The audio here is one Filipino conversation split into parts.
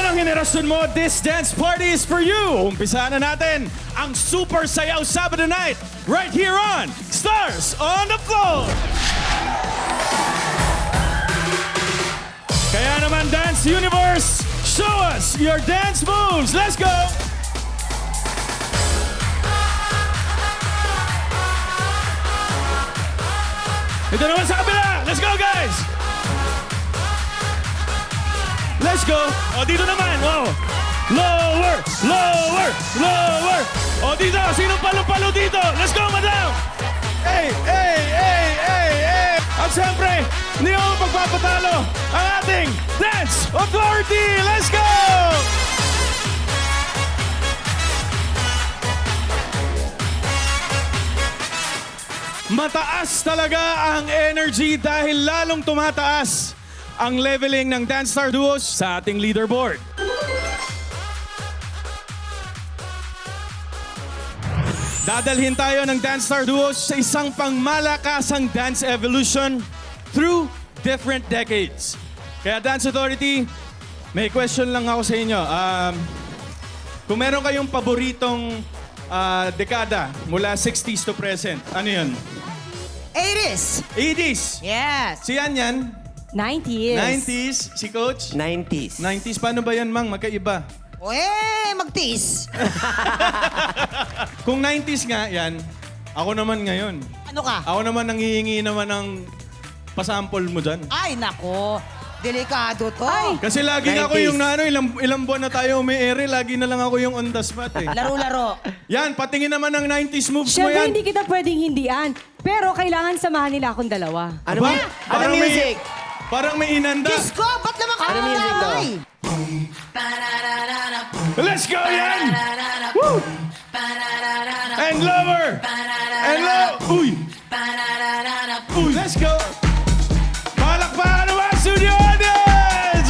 Anong henerasyon mo? This dance party is for you! Umpisahan na natin ang Super Sayaw Sabado Night right here on Stars on the Floor! Kaya naman, Dance Universe, show us your dance moves! Let's go! Ito naman sa kabila! Let's go, guys! Let's go! O, dito naman! Oh. Lower! Lower! Lower! O, dito! Sinong palo-palo dito? Let's go, madam! Hey! Hey! Hey! Hey! Hey! At siyempre, hindi ako magpapatalo ang ating Dance Authority! Let's go! Mataas talaga ang energy dahil lalong tumataas ang leveling ng Dance Star Duos sa ating leaderboard. Dadalhin tayo ng Dance Star Duos sa isang pangmalakasang dance evolution through different decades. Kaya Dance Authority, may question lang ako sa inyo. Kung meron kayong paboritong dekada mula 60s to present, ano yun? 80s. 80s. Yes. Si yan? 90s. 90s. Si Coach? 90s. 90s. Paano ba yan, Mang? Magkaiba. Magtiis. Kung 90s nga yan, ako naman ngayon. Ano ka? Ako naman nangihingi naman ng pasample mo dyan. Ay, nako. Delikado to. Ay. Kasi lagi nga ako 90s. yung ilang buwan na tayo umi-ere, lagi na lang ako yung on the spot eh. Laro-laro. Yan, patingin naman ng 90s moves mo Siyempre, yan. hindi kita pwedeng hindian. Pero kailangan samahan nila akong dalawa. Ano Ba? ba? Ano music? Parang may inanda. Disco, ba't naman ka Ano music to? ay? Let's go yan! Woo! And lower! And low! Uy! Uy, let's go! Palakpakan naman, studio audience!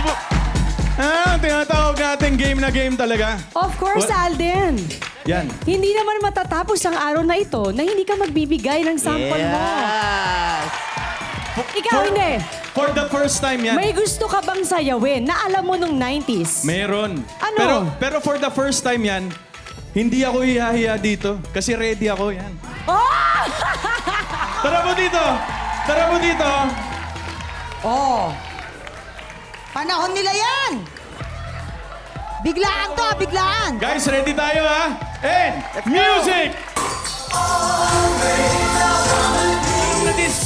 Tinatawag natin game na game talaga. Of course, What? Alden. Yan. Hindi naman matatapos ang araw na ito na hindi ka magbibigay ng sample mo. Yes! Ikaw hindi. For the first time yan. May gusto ka bang sayawin na alam mo nung 90s? Meron. Ano? Pero for the first time yan, hindi ako hihahiya dito. Kasi ready ako yan. Oh! Tara mo dito! Tara mo dito! Oh. Panahon nila yan. Biglaan to, biglaan. Guys, ready tayo ha? And music!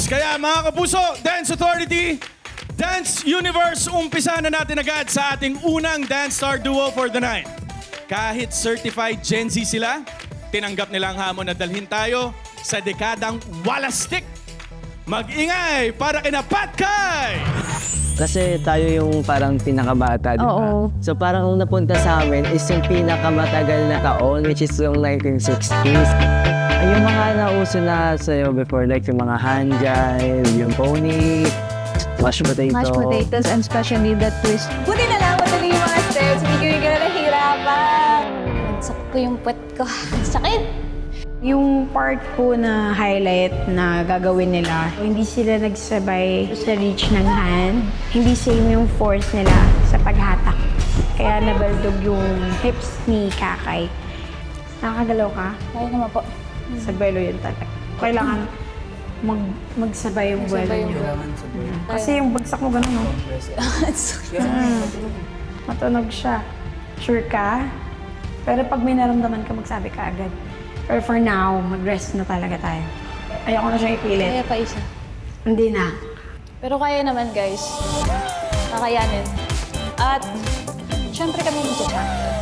Kaya mga kapuso, Dance Authority, Dance Universe, umpisa na natin agad sa ating unang Dance Star Duo for the night. Kahit certified Gen Z sila, tinanggap nila ang hamon na dalhin tayo sa dekadang walastik. Mag-ingay para kina Pat Kai! Kasi tayo yung parang pinakabata, di ba? Oo. So parang ang napunta sa amin is yung pinakamatagal na taon, which is yung 1960s. Ay, yung mga nauso na sa'yo before, like yung mga hand jive, yung pony, mashed potato. Mashed potatoes and especially the twist. Buti na lang, madali yung mga steps. Hindi ko yung gano'n nahihirapan. Sakit ko yung puwet ko. Sakit! Yung part po na highlight na gagawin nila, hindi sila nagsabay sa reach ng hand. Hindi same yung force nila sa paghatak. Kaya nabaldog yung hips ni Kakay. Nakakagalaw ka? Kaya naman po. Sa belo yun talaga. Kailangan magsabay yung buwelo niyo. Kasi yung bagsak mo gano'n, no? Matunog siya. Sure ka? Pero pag may naramdaman ka, magsabi ka agad. Pero for now, mag-rest na talaga tayo. Ayoko na siyang ipilit. Kaya pa isa. Hindi na. Pero kaya naman, guys. Kakayanin. At, syempre kami mag-champion.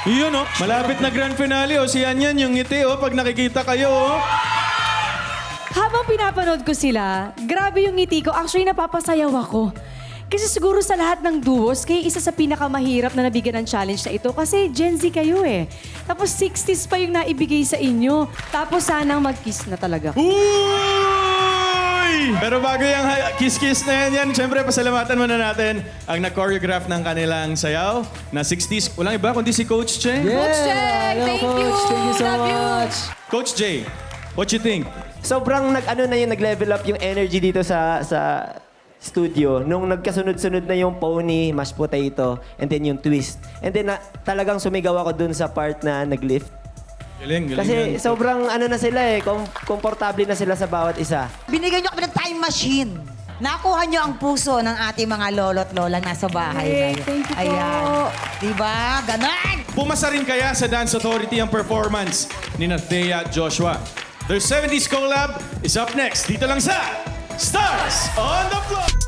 Yun oh, malapit na grand finale oh. Si Yanyan yung ngiti oh, pag nakikita kayo oh. Habang pinapanood ko sila, grabe yung ngiti ko. Actually, napapasayaw ako. Kasi siguro sa lahat ng duos, kayo isa sa pinakamahirap na nabigyan ng challenge na ito kasi Gen Z kayo eh. Tapos 60s pa yung naibigay sa inyo. Tapos sanang mag-kiss na talaga. Uy! Pero bago yung kiss-kiss na yan, syempre pasalamatan muna natin ang na-choreograph ng kanilang sayaw na 60s. Walang iba kundi si Coach Che. Coach Jack, thank you. Thank you so Love you. much. Coach Jay, what you think? Sobrang nag-level up yung energy dito sa studio. Nung nagkasunod-sunod na yung pony, mashed potato, and then yung twist. And then talagang sumigaw ako dun sa part na nag-lift. Galing, galing. Kasi yan. sobrang na sila komportable na sila sa bawat isa. Binigyan niyo kami ng time machine. Nakuha niyo ang puso ng ating mga lolo't lola nasa bahay ngayon. Thank you po. Ayan. Diba? Ganon! Pumasa rin kaya sa Dance Authority ang performance ni Thea Joshua. Their 70s collab is up next. Dito lang sa Stars on the Floor!